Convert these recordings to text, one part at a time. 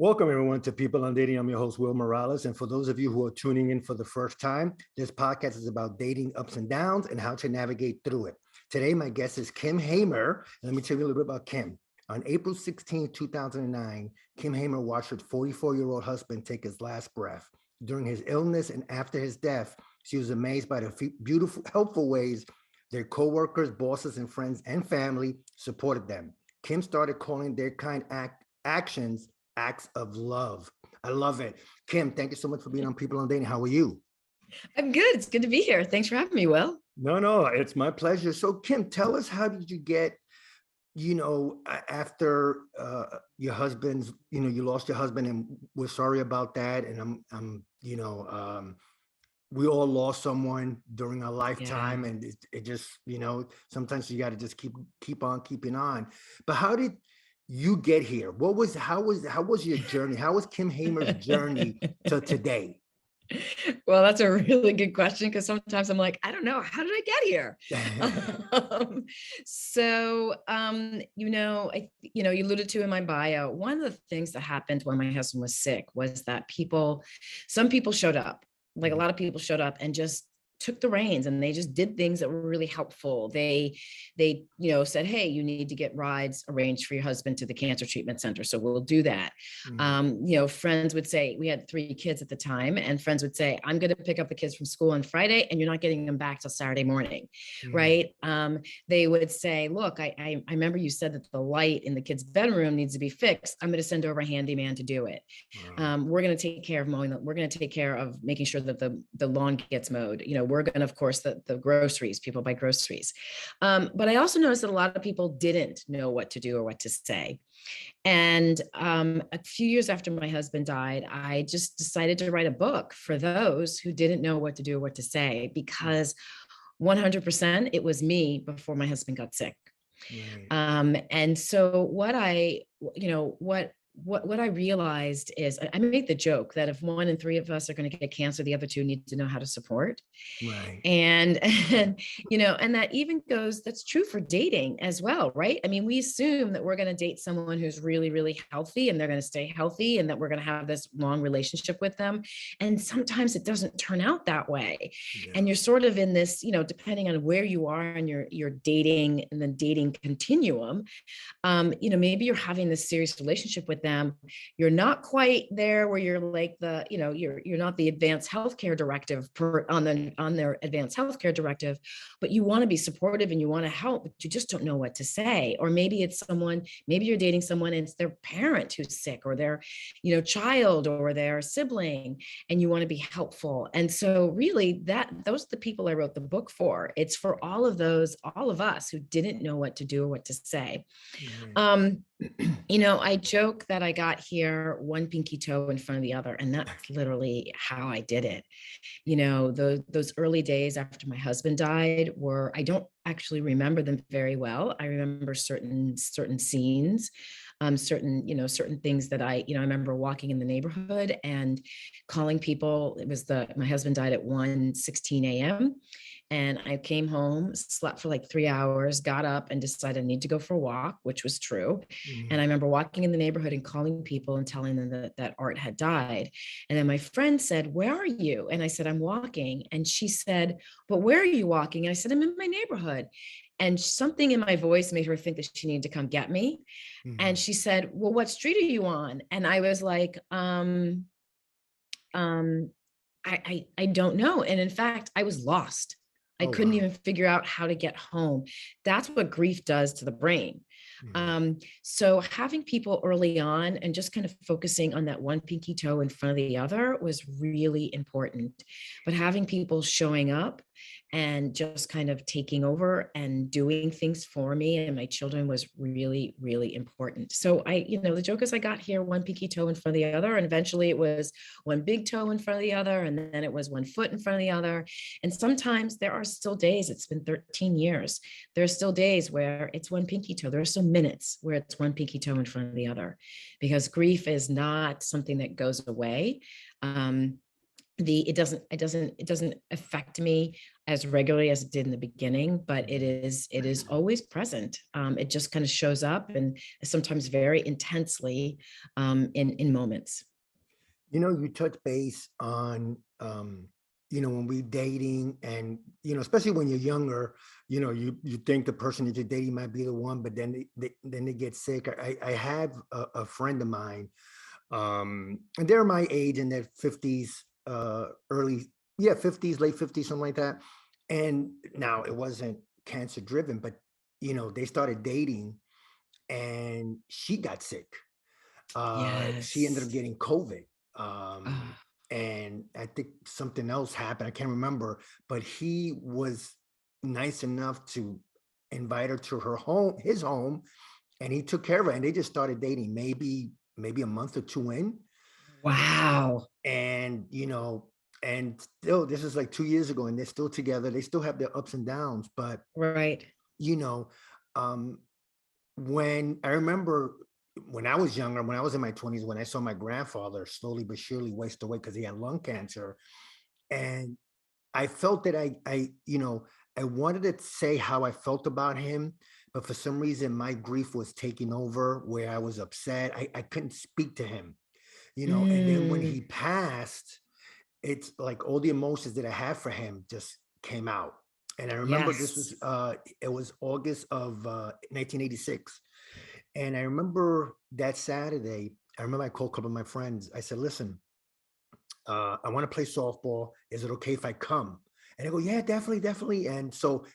Welcome, everyone, to People on Dating. I'm your host, Will Morales. And for those of you who are tuning in for the first time, this podcast is about dating ups and downs and how to navigate through it. Today, my guest is Kim Hamer. And let me tell you a little bit about Kim. On April 16, 2009, Kim Hamer watched her 44-year-old husband take his last breath. During his illness and after his death, she was amazed by the beautiful, helpful ways their coworkers, bosses, and friends and family supported them. Kim started calling their actions acts of love. I love it. Kim, thank you so much for being on People on Dating. How are you? I'm good. It's good to be here. Thanks for having me, Will. No, it's my pleasure. So Kim, tell us, how did you get, after your husband's, you lost your husband, and we're sorry about that. And we all lost someone during our lifetime, and it just, sometimes you got to just keep on keeping on. But how did you get here? How was your journey? How was Kim Hamer's journey to today? Well, that's a really good question, because sometimes I'm like, I don't know, how did I get here? You alluded to in my bio, one of the things that happened when my husband was sick was that some people showed up, like a lot of people showed up and just took the reins, and they just did things that were really helpful. They said, hey, you need to get rides arranged for your husband to the cancer treatment center. So we'll do that. Friends would say, we had 3 kids at the time, and friends would say, I'm going to pick up the kids from school on Friday, and you're not getting them back till Saturday morning. Right. They would say, look, I remember you said that the light in the kids' bedroom needs to be fixed. I'm going to send over a handyman to do it. We're going to take care of mowing. We're going to take care of making sure that the lawn gets mowed. We're going to, of course, the groceries, people buy groceries. But I also noticed that a lot of people didn't know what to do or what to say. And a few years after my husband died, I just decided to write a book for those who didn't know what to do or what to say, because 100% it was me before my husband got sick. And so what I realized is, I make the joke that if 1 in 3 of us are going to get cancer, the other 2 need to know how to support. Right. And that even that's true for dating as well, right? I mean, we assume that we're going to date someone who's really, really healthy, and they're going to stay healthy, and that we're going to have this long relationship with them. And sometimes it doesn't turn out that way. Yeah. And you're sort of in this, depending on where you are in your dating and the dating continuum, maybe you're having this serious relationship with them. You're not quite there where you're like you're not the advanced healthcare directive on their advanced healthcare directive, but you want to be supportive and you want to help, but you just don't know what to say. Or maybe maybe you're dating someone and it's their parent who's sick, or their, child, or their sibling, and you want to be helpful. And so really those are the people I wrote the book for. It's for all of us who didn't know what to do or what to say. I joke that I got here one pinky toe in front of the other, and that's literally how I did it. Those early days after my husband died I don't actually remember them very well. I remember certain scenes, certain things that I remember walking in the neighborhood and calling people. My husband died at 1:16 a.m. And I came home, slept for like 3 hours, got up and decided I need to go for a walk, which was true. And I remember walking in the neighborhood and calling people and telling them that Art had died. And then my friend said, where are you? And I said, I'm walking. And she said, but where are you walking? And I said, I'm in my neighborhood. And something in my voice made her think that she needed to come get me. And she said, well, what street are you on? And I was like, I don't know. And in fact, I was lost. I couldn't even figure out how to get home. That's what grief does to the brain. So having people early on and just kind of focusing on that one pinky toe in front of the other was really important. But having people showing up and just kind of taking over and doing things for me and my children was really, really important. So the joke is I got here one pinky toe in front of the other, and eventually it was one big toe in front of the other, and then it was one foot in front of the other. And sometimes there are still days, it's been 13 years, there's still days where it's one pinky toe. There are still minutes where it's one pinky toe in front of the other, because grief is not something that goes away. It doesn't affect me. as regularly as it did in the beginning, but it is always present. It just kind of shows up, and sometimes very intensely, in moments. You touch base on, when we dating and, especially when you're younger, you think the person that you're dating might be the one, but then they get sick. I have a friend of mine, and they're my age in their 50s, early, yeah, 50s, late 50s, something like that. And now it wasn't cancer driven, but, they started dating and she got sick. She ended up Yes. getting COVID. Um, Ah, and I think something else happened. I can't remember, but he was nice enough to invite her to her home, his home, and he took care of her. And they just started dating, maybe a month or two in. wow. And and still, this is like 2 years ago, and they're still together. They still have their ups and downs, but Right. you know, um, when I remember when I was younger, when I was in my 20s, when I saw my grandfather slowly but surely waste away because he had lung cancer, and I felt that I wanted to say how I felt about him, but for some reason my grief was taking over where I was upset. I couldn't speak to him, and then when Mm, he passed, it's like all the emotions that I had for him just came out. And I remember this was yes. it was August of 1986. And I remember that Saturday, I remember I called a couple of my friends. I said, listen, I want to play softball. Is it okay if I come? And they go, yeah, definitely, definitely. And so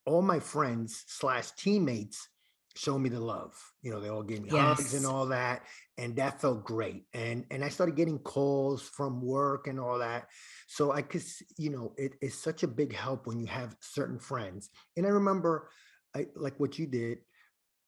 all my friends slash teammates showed me the love. They all gave me hugs and Yes. all that. And that felt great. And I started getting calls from work and all that. So I could, it is such a big help when you have certain friends. And I remember I like what you did.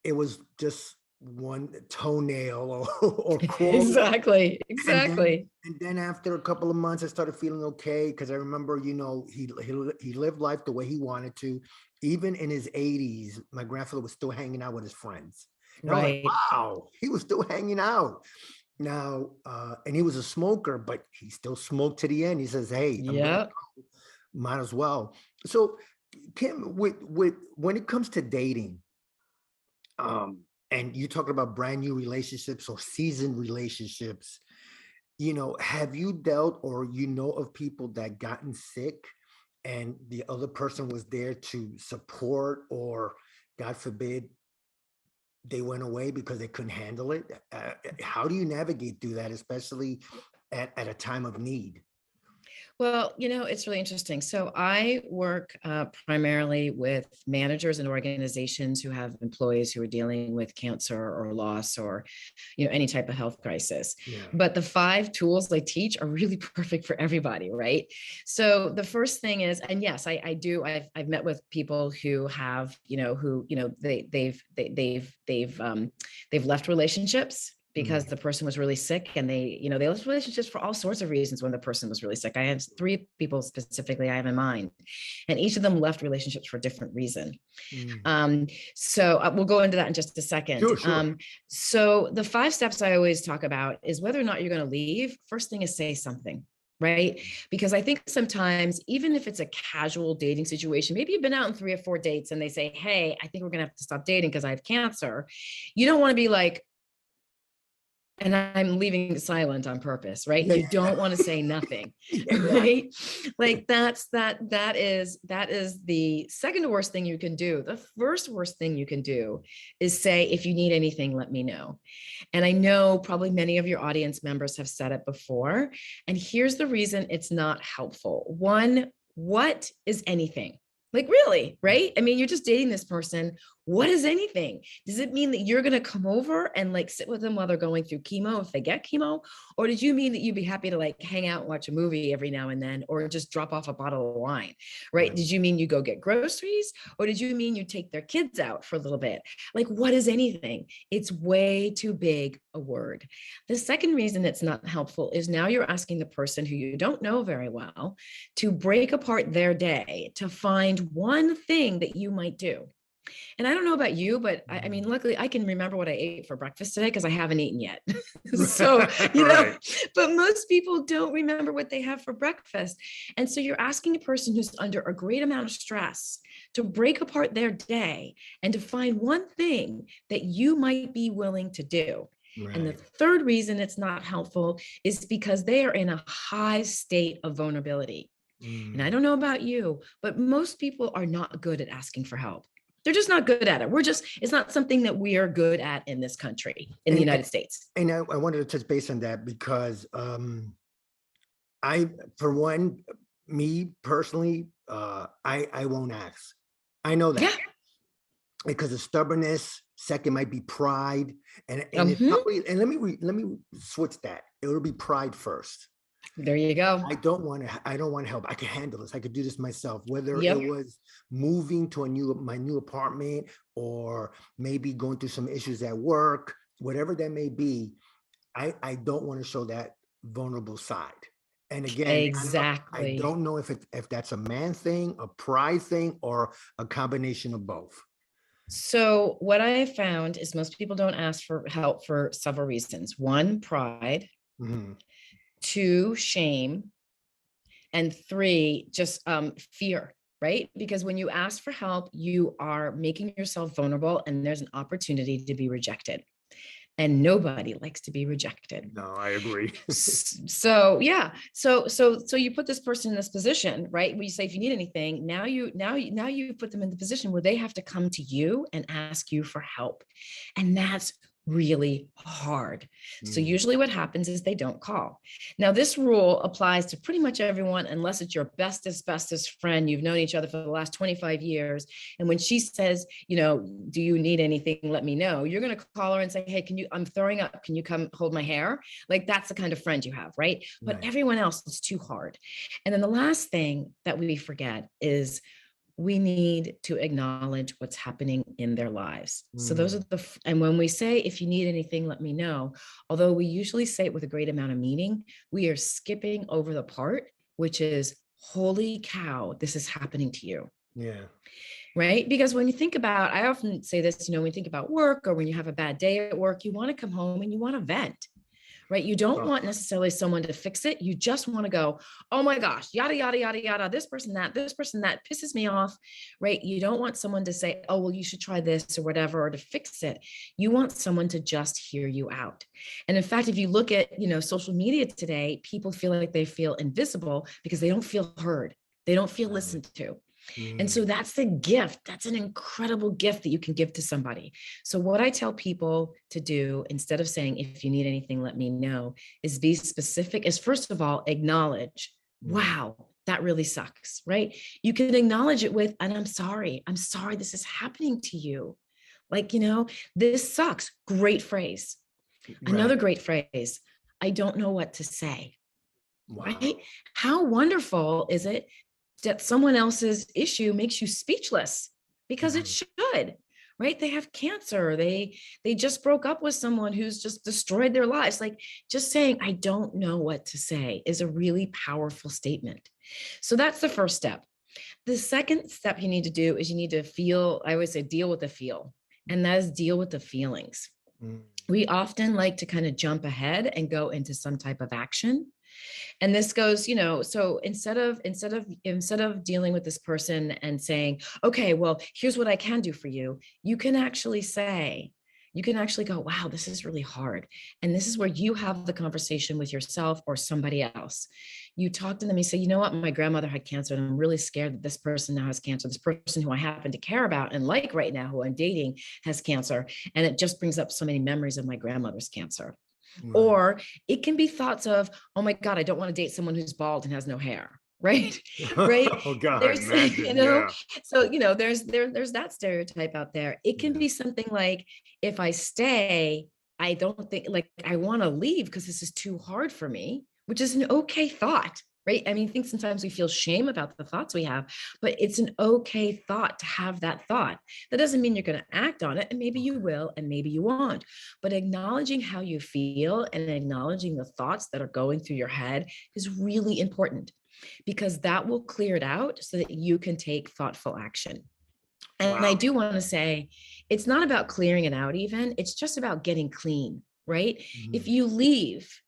It was just one toenail or crawling. Exactly. And then Exactly. and then after a couple of months, I started feeling okay because I remember, he lived life the way he wanted to. Even in his 80s, my grandfather was still hanging out with his friends. And I was like, Right. wow, he was still hanging out. Now, and he was a smoker, but he still smoked to the end. He says, hey, I'm gonna Yep. might as well. So Kim, with when it comes to dating, um, and you talking about brand new relationships or seasoned relationships, have you dealt or of people that gotten sick and the other person was there to support, or God forbid they went away because they couldn't handle it? How do you navigate through that, especially at a time of need? Well, it's really interesting. So I work primarily with managers and organizations who have employees who are dealing with cancer or loss or, any type of health crisis. Yeah. But the 5 tools I teach are really perfect for everybody, right? So the first thing is, and yes, I do. I've met with people who have, who, they've left relationships because Mm. the person was really sick, and they left relationships for all sorts of reasons when the person was really sick. I have 3 people specifically I have in mind, and each of them left relationships for a different reason. Mm. So we'll go into that in just a second. Sure, sure. So the 5 steps I always talk about is whether or not you're going to leave. First thing is say something. Right. Because I think sometimes, even if it's a casual dating situation, maybe you've been out on 3 or 4 dates and they say, hey, I think we're going to have to stop dating because I have cancer. You don't want to be like, and I'm leaving silent on purpose, right? You Yeah. don't want to say nothing, Yeah. right? Like that is the second worst thing you can do. The first worst thing you can do is say, if you need anything, let me know. And I know probably many of your audience members have said it before. And here's the reason it's not helpful. One, what is anything? Like, really, right? I mean, you're just dating this person. What is anything? Does it mean that you're going to come over and like sit with them while they're going through chemo if they get chemo? Or did you mean that you'd be happy to like hang out and watch a movie every now and then, or just drop off a bottle of wine, right? Right. Did you mean you go get groceries, or did you mean you take their kids out for a little bit? Like, what is anything? It's way too big a word. The second reason it's not helpful is now you're asking the person who you don't know very well to break apart their day to find one thing that you might do. And I don't know about you, but I mean, Mhm. luckily I can remember what I ate for breakfast today because I haven't eaten yet. So, Right. but most people don't remember what they have for breakfast. And so you're asking a person who's under a great amount of stress to break apart their day and to find one thing that you might be willing to do. And the Right. third reason it's not helpful is because they are in a high state of vulnerability. And I Mm. don't know about you, but most people are not good at asking for help. They're just not good at it. It's not something that we are good at in this country, in the And United States. I wanted to touch base on that because I, for one, me personally, I won't ask. I know Yeah. that because of stubbornness. Second might be pride, and it Mhm. probably, and let me switch that. It will be pride first. There you go. I don't want help. I can handle this. I could do this myself. Whether it Yep. was moving to my new apartment or maybe going through some issues at work, whatever that may be, I don't want to show that vulnerable side. And again, I Exactly. don't know if that's a man thing, a pride thing, or a combination of both. So, what I have found is most people don't ask for help for several reasons. One, pride. Mhm. Two, shame. And three, just fear, right? Because when you ask for help, you are making yourself vulnerable and there's an opportunity to be rejected. And nobody likes to be rejected. No, I agree. So yeah, so you put this person in this position, right? Where you say, if you need anything, now you put them in the position where they have to come to you and ask you for help, and that's really hard. So Mm. usually what happens is they don't call. Now this rule applies to pretty much everyone unless it's your bestest friend, you've known each other for the last 25 years, and when she says, do you need anything, let me know, you're going to call her and say, hey, I'm throwing up, can you come hold my hair? Like, that's the kind of friend you have, right? But Right. everyone else is too hard. And then the last thing that we forget is we need to acknowledge what's happening in their lives. So those Mm. are and when we say, if you need anything, let me know, although we usually say it with a great amount of meaning, we are skipping over the part, which is, holy cow, this is happening to you. Yeah. Right? Because when you think about, I often say this, when you think about work or when you have a bad day at work, you want to come home and you want to vent, right? You don't Oh, want necessarily someone to fix it. You just want to go, oh my gosh, yada, yada, yada, yada, this person, that pisses me off, right? You don't want someone to say, oh, well, you should try this or whatever, or to fix it. You want someone to just hear you out. And in fact, if you look at, social media today, people feel like they feel invisible because they don't feel heard. They don't feel right. listened to. And Mm. so that's the gift. That's an incredible gift that you can give to somebody. So, what I tell people to do instead of saying, if you need anything, let me know, is be specific, is first of all, acknowledge, Mm. wow, that really sucks, right? You can acknowledge it with, and I'm sorry. I'm sorry this is happening to you. Like, this sucks. Great phrase. Right. Another great phrase. I don't know what to say, right? Wow. How wonderful is it that someone else's issue makes you speechless? Because it Mhm. should, right? They have cancer, they just broke up with someone who's just destroyed their lives. Like, just saying I don't know what to say is a really powerful statement. So that's the first step. The second step you need to do is you need to feel, I always say, deal with the feel, and that is deal with the feelings. Mm. We often like to kind of jump ahead and go into some type of action, and this goes, so instead of dealing with this person and saying, okay, well, here's what I can do for you, you can actually go, wow, this is really hard. And this is where you have the conversation with yourself or somebody else. You talk to them, you say, you know what, my grandmother had cancer and I'm really scared that this person now has cancer, this person who I happen to care about and like right now, who I'm dating, has cancer, and it just brings up so many memories of my grandmother's cancer. Right. Or it can be thoughts of, oh my God, I don't want to date someone who's bald and has no hair. Right. Right. Oh God, There's, imagine. Yeah. so, there's that stereotype out there. It can Yeah. be something like, if I stay, I don't think, like, I want to leave because this is too hard for me, which is an okay thought. Right. I mean, I think sometimes we feel shame about the thoughts we have, but it's an okay thought to have that thought. That doesn't mean you're going to act on it. And maybe you Okay. will, and maybe you won't. But acknowledging how you feel and acknowledging the thoughts that are going through your head is really important, because that will clear it out so that you can take thoughtful action. And I Wow. do want to say, it's not about clearing it out, even. It's just about getting clean, right? If Mhm. you leave,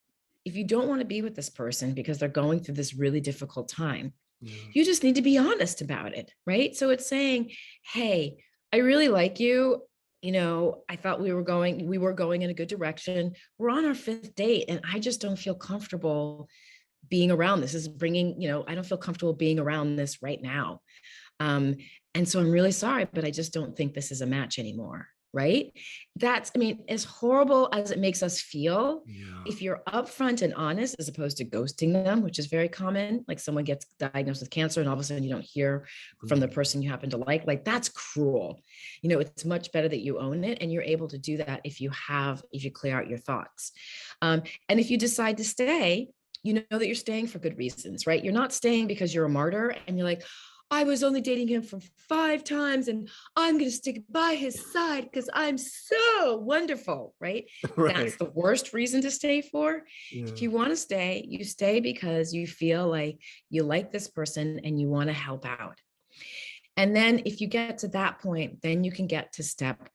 if you don't want to be with this person because they're going through this really difficult time, Yeah. you just need to be honest about it, right? So it's saying, hey, I really like you. I thought we were going in a good direction. We're on our fifth date, and I just don't feel comfortable being around this. This is bringing, I don't feel comfortable being around this right now. Um, and so I'm really sorry, but I just don't think this is a match anymore. Right. I mean, as horrible as it makes us feel, Yeah. if you're upfront and honest, as opposed to ghosting them, which is very common, like someone gets diagnosed with cancer and all of a sudden you don't hear from the Mhm. person you happen to like that's cruel. It's much better that you own it, and you're able to do that if you clear out your thoughts. And if you decide to stay, you know that you're staying for good reasons, right? You're not staying because you're a martyr and you're like, I was only dating him for 5 times and I'm going to stick by his side because I'm so wonderful, right? Right. That's the worst reason to stay for. If Yeah. you want to stay, you stay because you feel like you like this person and you want to help out. And then if you get to that point, then you can get to step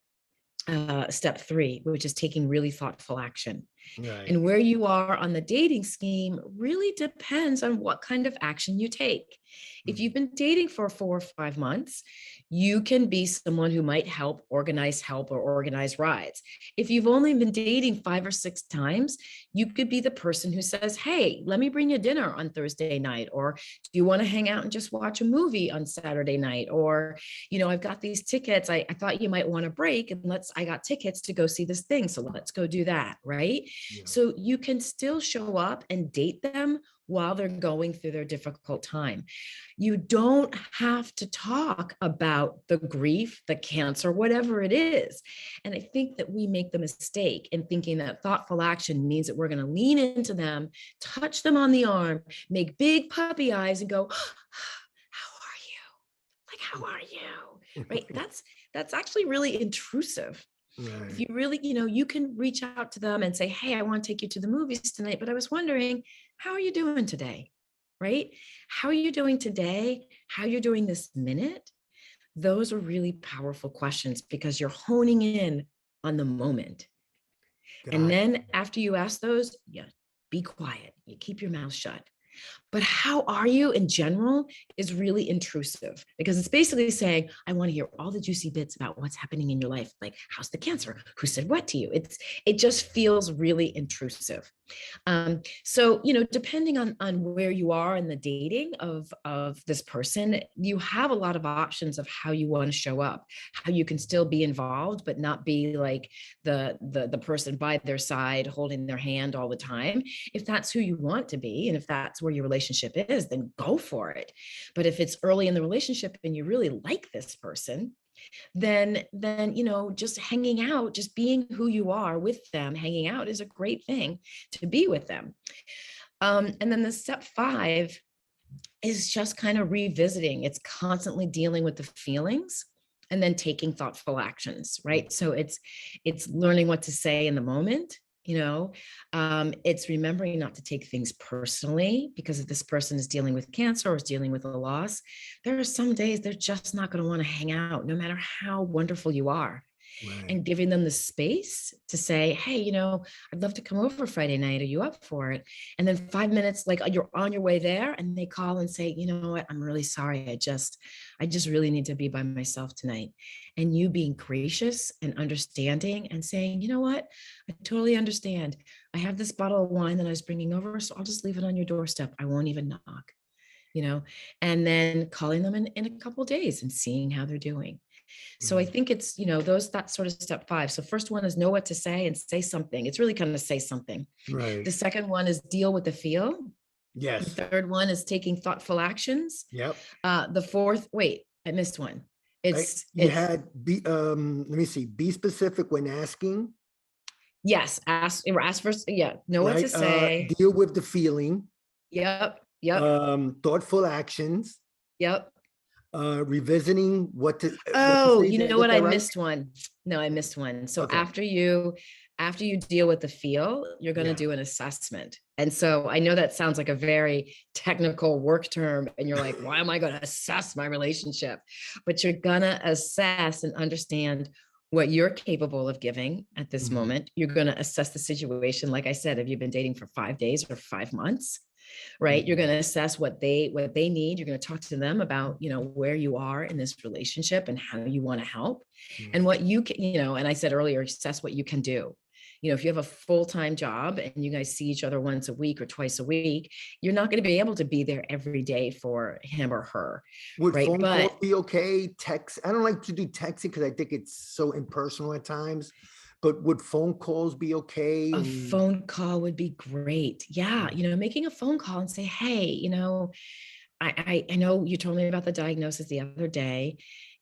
3, which is taking really thoughtful action. Right. And where you are on the dating scheme really depends on what kind of action you take. If Mhm. you've been dating for 4 or 5 months, you can be someone who might help or organize rides. If you've only been dating 5 or 6 times, you could be the person who says, hey, let me bring you dinner on Thursday night. Or do you want to hang out and just watch a movie on Saturday night? Or, I've got these tickets. I thought you might want a break, and I got tickets to go see this thing. So let's go do that. Right. Yeah. So you can still show up and date them while they're going through their difficult time. You don't have to talk about the grief, the cancer, whatever it is. And I think that we make the mistake in thinking that thoughtful action means that we're going to lean into them, touch them on the arm, make big puppy eyes and go, how are you? Like, how are you? Right? That's actually really intrusive. If Right. you really, you can reach out to them and say, hey, I want to take you to the movies tonight, but I was wondering, how are you doing today? Right? How are you doing today? How are you doing this minute? Those are really powerful questions because you're honing in on the moment. And Got then after you ask those, yeah, be quiet. You keep your mouth shut. But how are you in general is really intrusive because it's basically saying, I want to hear all the juicy bits about what's happening in your life. Like, how's the cancer? Who said what to you? It just feels really intrusive. So, depending on where you are in the dating of this person, you have a lot of options of how you want to show up, how you can still be involved, but not be like the person by their side holding their hand all the time. If that's who you want to be, and if that's where your relationship is, then go for it. But if it's early in the relationship and you really like this person, then just hanging out, just being who you are with them, hanging out is a great thing to be with them. And then the step 5 is just kind of revisiting. It's constantly dealing with the feelings and then taking thoughtful actions, right? So it's learning what to say in the moment. It's remembering not to take things personally, because if this person is dealing with cancer or is dealing with a loss, there are some days they're just not going to want to hang out, no matter how wonderful you are. Right. And giving them the space to say, hey, I'd love to come over Friday night. Are you up for it? And then 5 minutes, like you're on your way there, and they call and say, you know what, I'm really sorry. I just really need to be by myself tonight. And you being gracious and understanding and saying, you know what, I totally understand. I have this bottle of wine that I was bringing over, so I'll just leave it on your doorstep. I won't even knock, and then calling them in a couple of days and seeing how they're doing. So I Mhm. think it's, that sort of step 5. So first one is know what to say and say something. It's really kind of say something. Right. The second one is deal with the feel. The Yes. third one is taking thoughtful actions. Yep. The fourth, wait, I missed one. Right. It's, You it's, had let me see, be specific when asking, yes, ask first. Yeah. Know what to right? say. Deal with the feeling, Yep. Yep. thoughtful actions, Yep. revisiting what to Oh, say. you Did I know get what? that I right? missed one. No, I missed one. So Okay. after you After you deal with the feel, you're going to Yeah. do an assessment. And so I know that sounds like a very technical work term. And you're like, why am I going to assess my relationship? But you're going to assess and understand what you're capable of giving at this Mhm. moment. You're going to assess the situation. Like I said, have you been dating for 5 days or 5 months? Right, you're going Mhm. to assess what they need. You're going to talk to them about, where you are in this relationship and how you want to help, and Yeah. what you can, and I said earlier, assess what you can do. If you have a full-time job and you guys see each other once a week or twice a week, you're not going to be able to be there every day for him or her, Would right? phone calls But be okay? Text? I don't like to do texting because I think it's so impersonal at times. But would phone calls be okay? a And phone call would be great. Yeah, yeah. making a phone call and say, hey, I know you told me about the diagnosis the other day.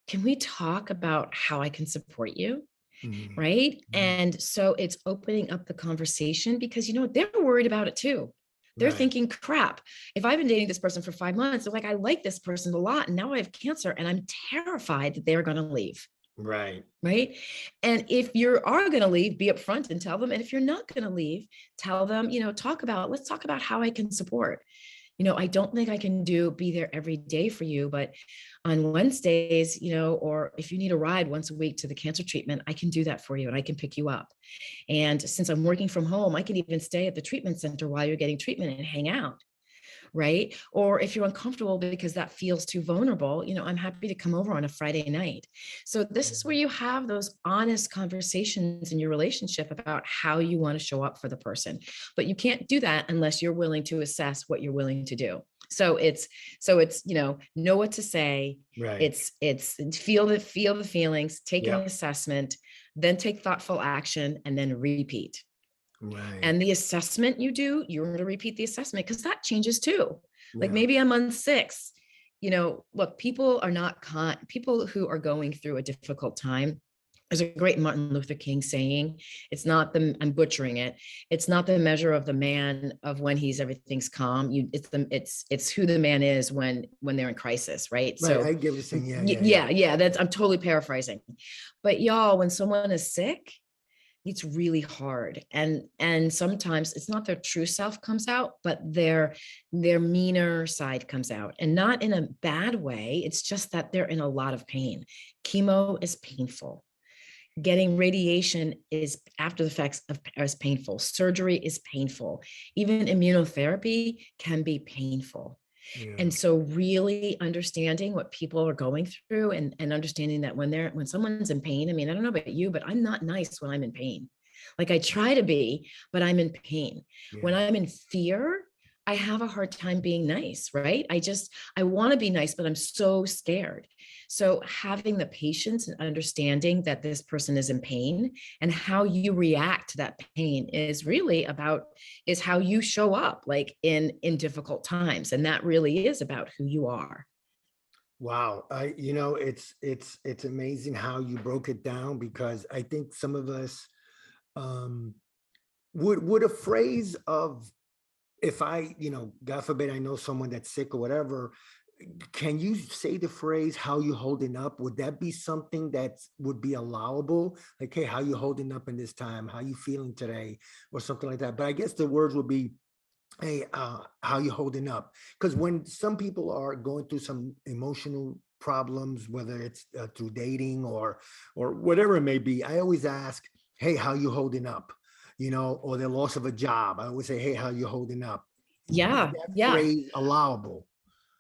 Can we talk about how I can support you? Mhm. Right. Mhm. And so it's opening up the conversation because, they're worried about it too. They're Right. thinking, crap, if I've been dating this person for 5 months, they're like, I like this person a lot. And now I have cancer and I'm terrified that they're going to leave. Right. Right. And if you are going to leave, be upfront and tell them. And if you're not going to leave, tell them, let's talk about how I can support. I don't think I can be there every day for you, but on Wednesdays, or if you need a ride once a week to the cancer treatment, I can do that for you and I can pick you up. And since I'm working from home, I can even stay at the treatment center while you're getting treatment and hang out. Right. Or if you're uncomfortable because that feels too vulnerable, I'm happy to come over on a Friday night. So this is where you have those honest conversations in your relationship about how you want to show up for the person. But you can't do that unless you're willing to assess what you're willing to do. So it's know what to say. Right. It's feel the feelings, take an Yep. assessment, then take thoughtful action, and then repeat. Right. And the assessment you do, you're going to repeat the assessment because that changes too. Like Yeah. maybe I'm on 6. Look, people are not people who are going through a difficult time. There's a great Martin Luther King saying, it's not I'm butchering it. It's not the measure of the man of when everything's calm. It's who the man is when they're in crisis, right? Right. So I get what you're saying. Yeah. Yeah. Yeah. yeah, I'm totally paraphrasing. But y'all, when someone is sick, it's really hard, and sometimes it's not their true self comes out, but their meaner side comes out, and not in a bad way. It's just that they're in a lot of pain. Chemo is painful. Getting radiation is after the effects of is painful. Surgery is painful. Even immunotherapy can be painful. Yeah. And so really understanding what people are going through, and understanding that when someone's in pain, I mean, I don't know about you, but I'm not nice when I'm in pain. Like I try to be, but I'm in pain. When Yeah. I'm in fear, I have a hard time being nice, right? I want to be nice, but I'm so scared. So having the patience and understanding that this person is in pain and how you react to that pain is how you show up, like in difficult times. And that really is about who you are. Wow. It's amazing how you broke it down because I think some of us um would a phrase of if I, God forbid, I know someone that's sick or whatever, can you say the phrase how you holding up? Would that be something that would be allowable? Like, hey, how you holding up in this time? How you feeling today? Or something like that. But I guess the words would be, hey, how you holding up? Because when some people are going through some emotional problems, whether it's through dating or whatever it may be, I always ask, hey, how you holding up? Or the loss of a job. I always say, hey, how you holding up? Is Yeah, that yeah. phrase allowable?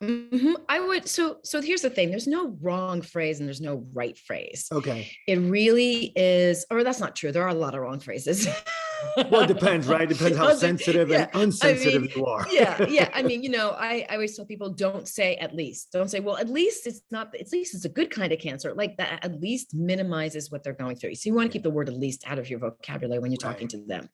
I would. So here's the thing. There's no wrong phrase and there's no right phrase. Okay. It really is, or that's not true. There are a lot of wrong phrases. Well, it depends, right? Depends how sensitive and Yeah. I unsensitive mean, you are. yeah, yeah. I mean, I always tell people, don't say at least. Don't say, well, at least it's not, at least it's a good kind of cancer. Like that at least minimizes what they're going through. So you want to Yeah, keep the word at least out of your vocabulary when you're talking right. to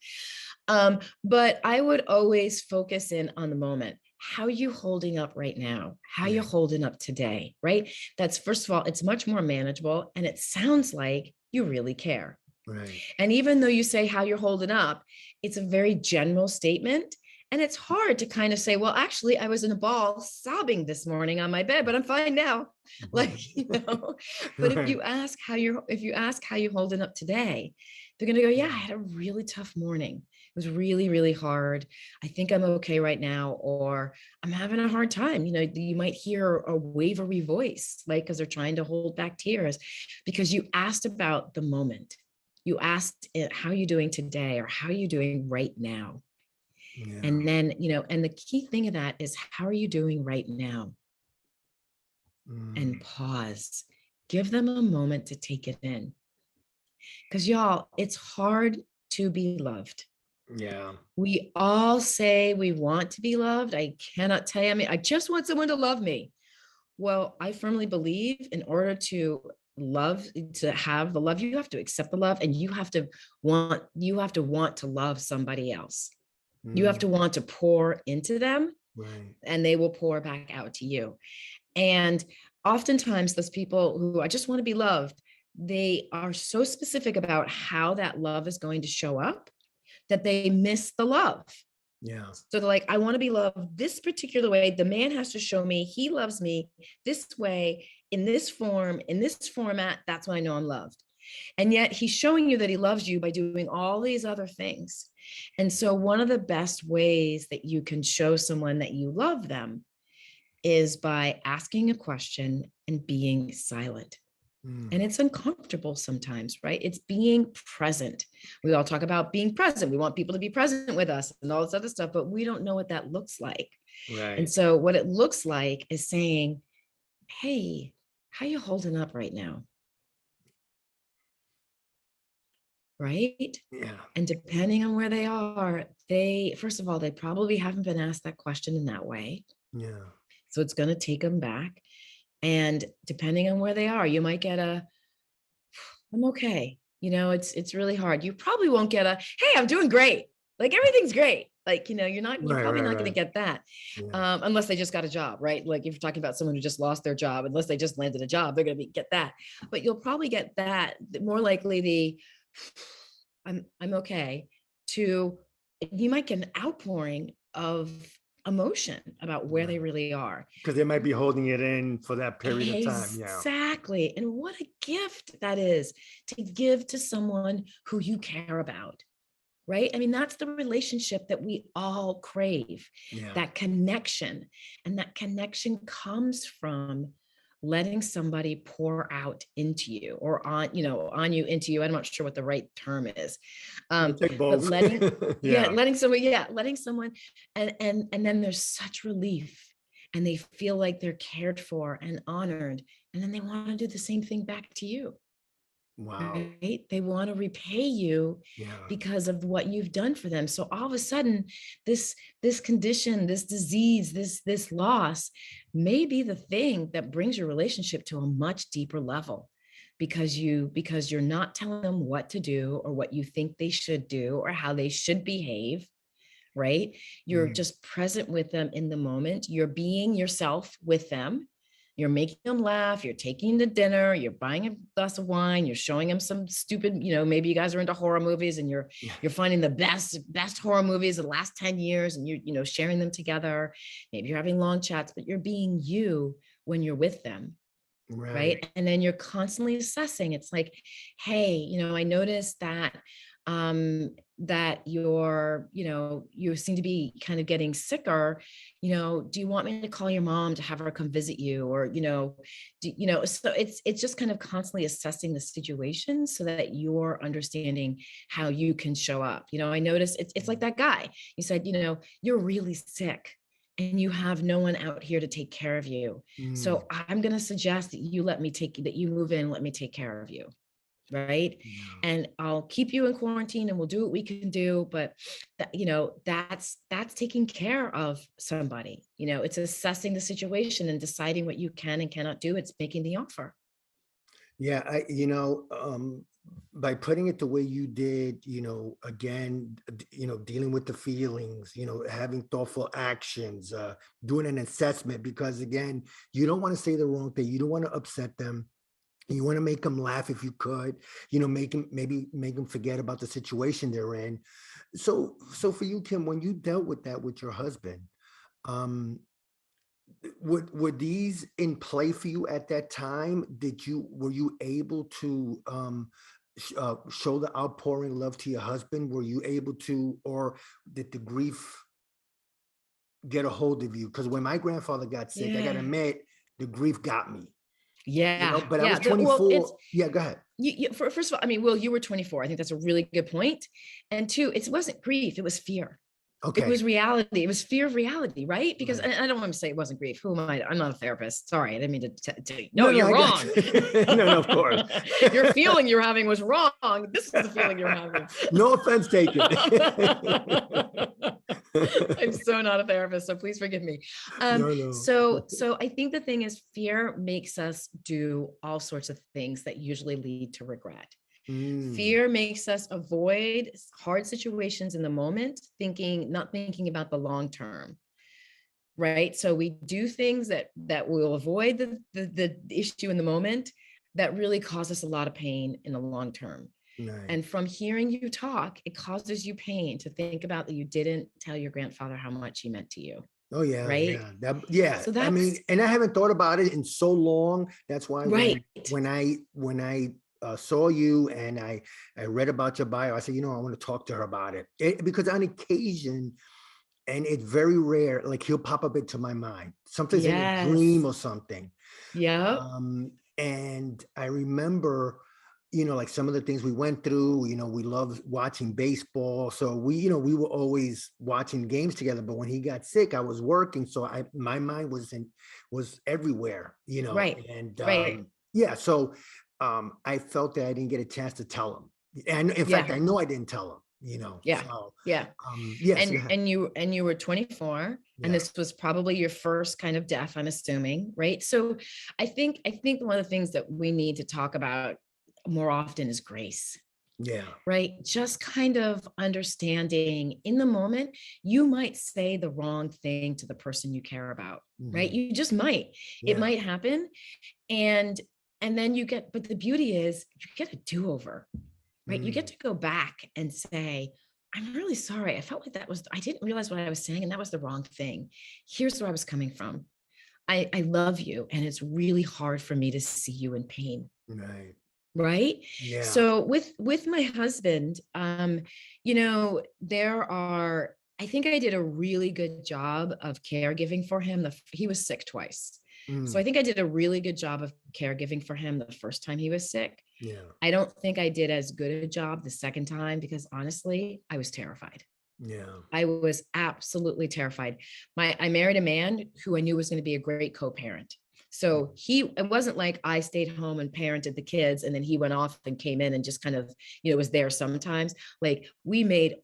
them. But I would always focus in on the moment. How you holding up right now? How you Yeah, holding up today? Right? That's first of all, it's much more manageable, and it sounds like you really care. right. And even though you say how you're holding up, it's a very general statement. And it's hard to kind of say, well, actually, I was in a ball sobbing this morning on my bed, but I'm fine now. Like, but Right. if you ask how you're holding up today, they're going to go, yeah, I had a really tough morning. It was really, really hard. I think I'm okay right now, or I'm having a hard time. You might hear a wavery voice, like, because they're trying to hold back tears because you asked about the moment. You asked how are you doing today, or how are you doing right now? Yeah. And then, and the key thing of that is, how are you doing right now? And Mm. pause. Give them a moment to take it in. Because, y'all, it's hard to be loved. Yeah. We all say we want to be loved. I cannot tell you, I just want someone to love me. Well, I firmly believe in order to have the love, you have to accept the love, and you have to want to love somebody else. You have Mm. to want to pour into them, Right. and they will pour back out to you. And oftentimes those people who I just want to be loved, they are so specific about how that love is going to show up that they miss the love. Yeah. So they're like, I want to be loved this particular way. The man has to show me he loves me this way, in this form, in this format. That's when I know I'm loved. And yet he's showing you that he loves you by doing all these other things. And so one of the best ways that you can show someone that you love them is by asking a question and being silent. Mm. And it's uncomfortable sometimes, right? It's being present. We all talk about being present. We want people to be present with us and all this other stuff, but we don't know what that looks like. And Right. so what it looks like is saying, hey, how you holding up right now? Right? Yeah. And depending on where they are, first of all, they probably haven't been asked that question in that way. Yeah. So it's going to take them back. And depending on where they are, you might get I'm okay. It's really hard. You probably won't get hey, I'm doing great. Like everything's great. Like, you're Right. probably Right. not going to Right. get that. Yeah. Unless they just got a job, right? Like if you're talking about someone who just lost their job, unless they just landed a job, they're going to get that. But you'll probably get that, more likely I'm okay, to you might get an outpouring of emotion about where they Right. really are. Because they might be holding it in for that period of time. Yeah. Exactly. And what a gift that is to give to someone who you care about, right? I mean, that's the relationship that we all crave, Yeah. that connection. And that connection comes from letting somebody pour out into you, or on you, into you. I'm not sure what the right term is. I'll take But both. Yeah. letting someone, and then there's such relief, and they feel like they're cared for and honored, and then they want to do the same thing back to you. Wow. Right? They want to repay you Yeah. because of what you've done for them. So all of a sudden, this condition, this disease, this loss may be the thing that brings your relationship to a much deeper level, because you're not telling them what to do or what you think they should do or how they should behave, right? You're Mm. just present with them in the moment. You're being yourself with them. You're making them laugh. You're taking them to dinner. You're buying a glass of wine. You're showing them some stupid, maybe you guys are into horror movies, and you're Yeah. you're finding the best horror movies of the last 10 years, and you're sharing them together. Maybe you're having long chats, but you're being you when you're with them. Right. Right. And then you're constantly assessing. It's like, hey, I noticed that you seem to be kind of getting sicker. Do you want me to call your mom to have her come visit you? Or, so it's just kind of constantly assessing the situation so that you're understanding how you can show up. I noticed it's like that guy. You said, you're really sick and you have no one out here to take care of you. Mm. So I'm going to suggest that you move in, let me take care of you. Right. Yeah. And I'll keep you in quarantine and we'll do what we can do. But that's taking care of somebody. It's assessing the situation and deciding what you can and cannot do. It's making the offer. Yeah, by putting it the way you did, again, dealing with the feelings, having thoughtful actions, doing an assessment, because again, you don't want to say the wrong thing. You don't want to upset them. You want to make them laugh if you could, make them forget about the situation they're in. So for you, Kim, when you dealt with that with your husband, um, were these in play for you at that time? Were you able to show the outpouring love to your husband? Were you able to, or did the grief get a hold of you? Because when my grandfather got sick, I gotta Yeah. admit, the grief got me, Yeah. but I Yeah. was Well, it's 24. Yeah, go ahead. first of all, I mean, Will, you were 24. I think that's a really good point. And two, it wasn't grief, it was fear. It Okay. was reality. It was fear of reality, right? Because Right. and I don't want to say it wasn't grief. Who am I? I'm not a therapist. Sorry, I didn't mean to no, No, no, you're I got wrong. you. No, no, of course. Your feeling you're having was wrong. This is the feeling you're having. No offense taken. I'm so not a therapist, so please forgive me. No, no. So I think the thing is fear makes us do all sorts of things that usually lead to regret. Mm, Fear makes us avoid hard situations in the moment, not thinking about the long term, right? So we do things that will avoid the issue in the moment that really cause us a lot of pain in the long term. right. And from hearing you talk, it causes you pain to think about that you didn't tell your grandfather how much he meant to you, Oh yeah, right? yeah. Yeah. So I mean, that's and I haven't thought about it in so long. That's why right. when I saw you and I read about your bio, I said, I want to talk to her about it. Because on occasion, and it's very rare, like he'll pop up into my mind. Something's in a dream Yes. or something. Yep. And I remember, like some of the things we went through, we loved watching baseball. So we were always watching games together. But when he got sick, I was working. So my mind was everywhere, Right. and Right. yeah. So I felt that I didn't get a chance to tell him. And in fact, Yeah. I know I didn't tell him, Yeah. so Yeah. yes, go and ahead. and you were 24, and Yeah. this was probably your first kind of death, I'm assuming, right? So I think one of the things that we need to talk about more often is grace, Yeah. right? Just kind of understanding in the moment you might say the wrong thing to the person you care about, right? Mhm. You just might. It Yeah. might happen. And and then but the beauty is you get a do-over, right? You get Mm. to go back and say, I'm really sorry. I felt like I didn't realize what I was saying, and that was the wrong thing. Here's where I was coming from. I love you, and it's really hard for me to see you in pain. Right. Right. Yeah. So with my husband, I think I did a really good job of caregiving for him. He was sick twice. So I Mm. think I did a really good job of caregiving for him the first time he was sick. Yeah. I don't think I did as good a job the second time because honestly, I was terrified. Yeah. I was absolutely terrified. I married a man who I knew was going to be a great co-parent. So it wasn't like I stayed home and parented the kids and then he went off and came in and just kind of, was there sometimes. Like we made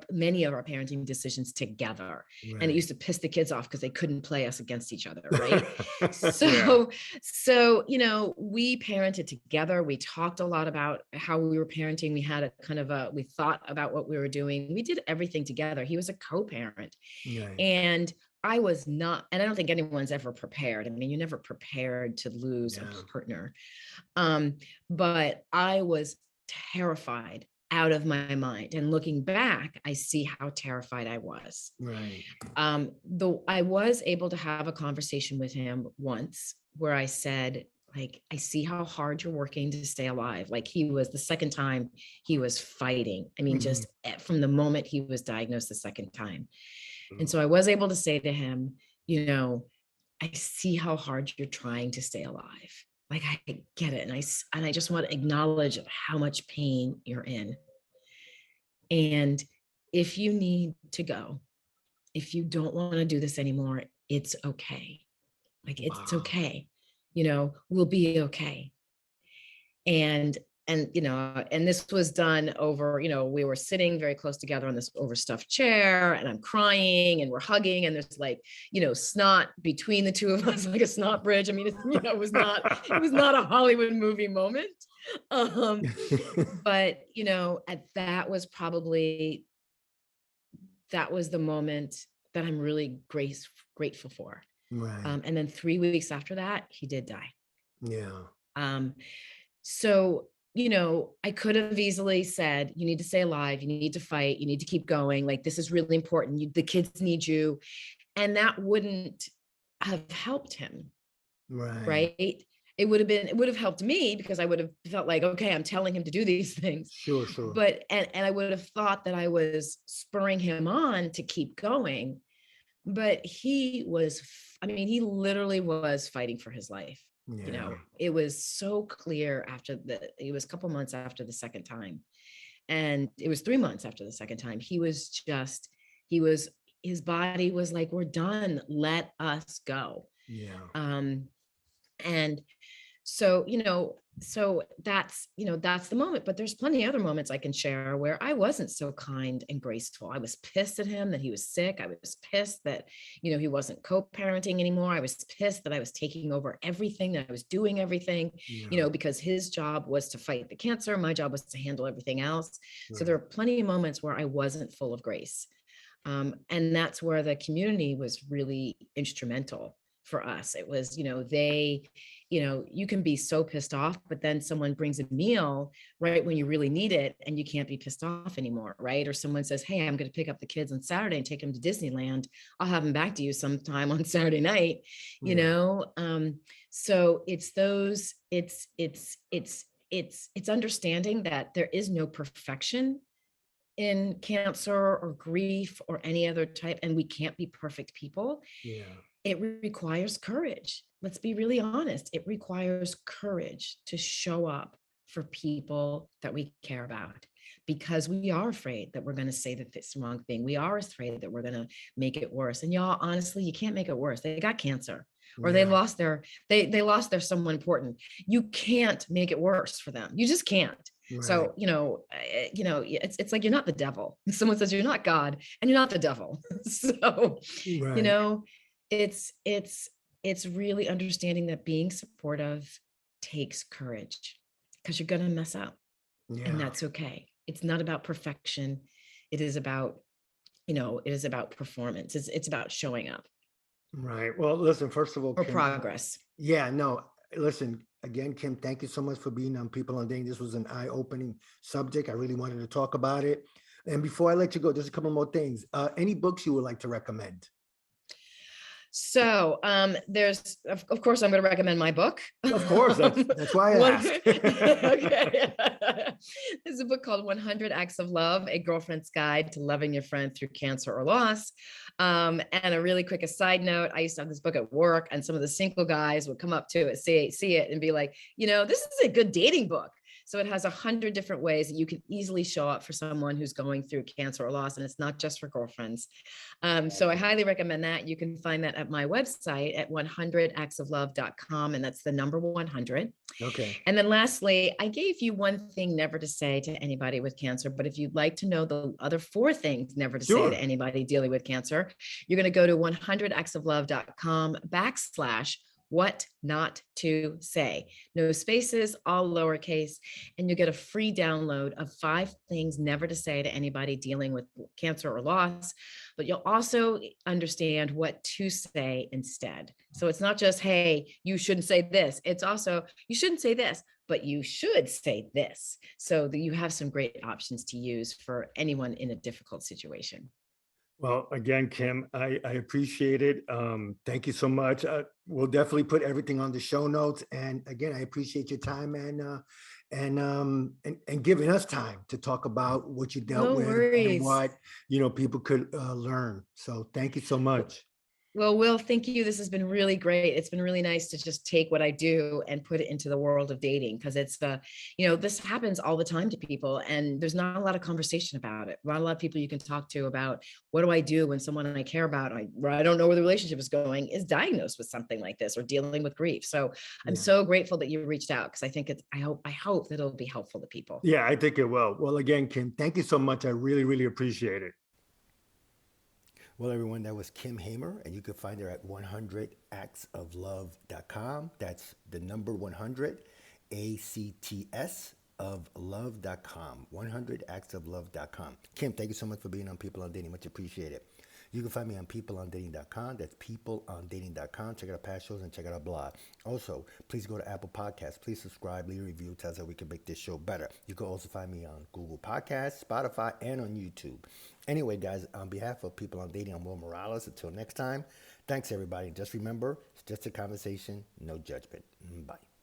many of our parenting decisions together. And it Right. used to piss the kids off because they couldn't play us against each other. Right. Yeah. So we parented together. We talked a lot about how we were parenting. We had we thought about what we were doing. We did everything together. He was a co-parent. Right. And I was not, and I don't think anyone's ever prepared. I mean, you're never prepared to lose a Yeah. partner. But I was terrified out of my mind. And looking back, I see how terrified I was. Right. Though I was able to have a conversation with him once where I said, like, I see how hard you're working to stay alive. Like he was the second time he was fighting. I mean, Mhm. just from the moment he was diagnosed the second time. And Mm. so I was able to say to him, I see how hard you're trying to stay alive. Like I get it. And I just want to acknowledge how much pain you're in. And if you need to go, if you don't want to do this anymore, it's okay. Like it's Wow. okay. We'll be okay. And and this was done over, we were sitting very close together on this overstuffed chair, and I'm crying and we're hugging, and there's like, snot between the two of us, like a snot bridge. I mean, it was not a Hollywood movie moment. But that was the moment that I'm really grateful for. Right. And then 3 weeks after that, he did die. Yeah. Um, so, I could have easily said, you need to stay alive, you need to fight, you need to keep going. Like, this is really important. The kids need you. And that wouldn't have helped him, Right. right? It would have helped me because I would have felt like, okay, I'm telling him to do these things. Sure, sure. But, and I would have thought that I was spurring him on to keep going. But he literally was fighting for his life. Yeah. It was so clear it was a couple months after the second time. And it was 3 months after the second time. He was, his body was like, we're done. Let us go. Yeah. Um, and so, that's the moment. But there's plenty of other moments I can share where I wasn't so kind and graceful. I was pissed at him that he was sick. I was pissed that, he wasn't co-parenting anymore. I was pissed that I was taking over everything, that I was doing everything, Yeah. because his job was to fight the cancer. My job was to handle everything else. So Right. there are plenty of moments where I wasn't full of grace. And that's where the community was really instrumental for us. It was, you can be so pissed off, but then someone brings a meal right when you really need it and you can't be pissed off anymore, right? Or someone says, hey, I'm going to pick up the kids on Saturday and take them to Disneyland. I'll have them back to you sometime on Saturday night, you Yeah. know? So it's understanding that there is no perfection in cancer or grief or any other type, and we can't be perfect people. Yeah. It requires courage. Let's be really honest. It requires courage to show up for people that we care about, because we are afraid that we're going to say that this wrong thing. We are afraid that we're going to make it worse. And y'all, honestly, you can't make it worse. They got cancer, or they Yeah. lost they lost their someone important. You can't make it worse for them. You just can't. Right. So, it's like, you're not the devil. Someone says you're not God and you're not the devil. So, you Right. know, it's really understanding that being supportive takes courage, because you're going to mess up, and Yeah. that's okay. It's not about perfection. It is about, performance. It's about showing up, Right. Well, listen, first of all, or Kim, progress. yeah, no, listen, again, Kim, thank you so much for being on People on Dating. This was an eye-opening subject. I really wanted to talk about it. And before I let you go, just a couple more things. Any books you would like to recommend? So, there's, of course, I'm going to recommend my book. Of course, that's why I One, asked. okay. There's a book called 100 Acts of Love, A Girlfriend's Guide to Loving Your Friend Through Cancer or Loss. And a really quick aside note, I used to have this book at work, and some of the single guys would come up to it, see it, and be like, this is a good dating book. So it has 100 different ways that you can easily show up for someone who's going through cancer or loss, and it's not just for girlfriends. So I highly recommend that. You can find that at my website at 100actsoflove.com, and that's the number 100. Okay. And then lastly, I gave you one thing never to say to anybody with cancer, but if you'd like to know the other 4 things never to say to Sure. anybody dealing with cancer, you're going to go to 100actsoflove.com/what not to say. No spaces, all lowercase, and you get a free download of 5 things never to say to anybody dealing with cancer or loss. But you'll also understand what to say instead. So it's not just, hey, you shouldn't say this. It's also, you shouldn't say this, but you should say this, so that you have some great options to use for anyone in a difficult situation. Well, again, Kim, I appreciate it. Thank you so much. We'll definitely put everything on the show notes. And again, I appreciate your time and giving us time to talk about what you dealt No with and worries. what people could learn. So thank you so much. Well, Will, thank you. This has been really great. It's been really nice to just take what I do and put it into the world of dating, because it's this happens all the time to people, and there's not a lot of conversation about it. Not a lot of people you can talk to about, what do I do when someone I care about, where I don't know where the relationship is going, is diagnosed with something like this or dealing with grief. So I'm Yeah. so grateful that you reached out, because I think I hope that it'll be helpful to people. Yeah, I think it will. Well, again, Kim, thank you so much. I really, really appreciate it. Well, everyone, that was Kim Hamer, and you can find her at 100actsoflove.com. That's the number 100, ACTS of love.com, 100actsoflove.com. Kim, thank you so much for being on People on Dating. Much appreciated. You can find me on peopleondating.com. That's peopleondating.com. Check out our past shows and check out our blog. Also, please go to Apple Podcasts. Please subscribe, leave a review. Tell us how we can make this show better. You can also find me on Google Podcasts, Spotify, and on YouTube. Anyway, guys, on behalf of People on Dating, I'm Will Morales. Until next time, thanks, everybody. Just remember, it's just a conversation, no judgment. Bye.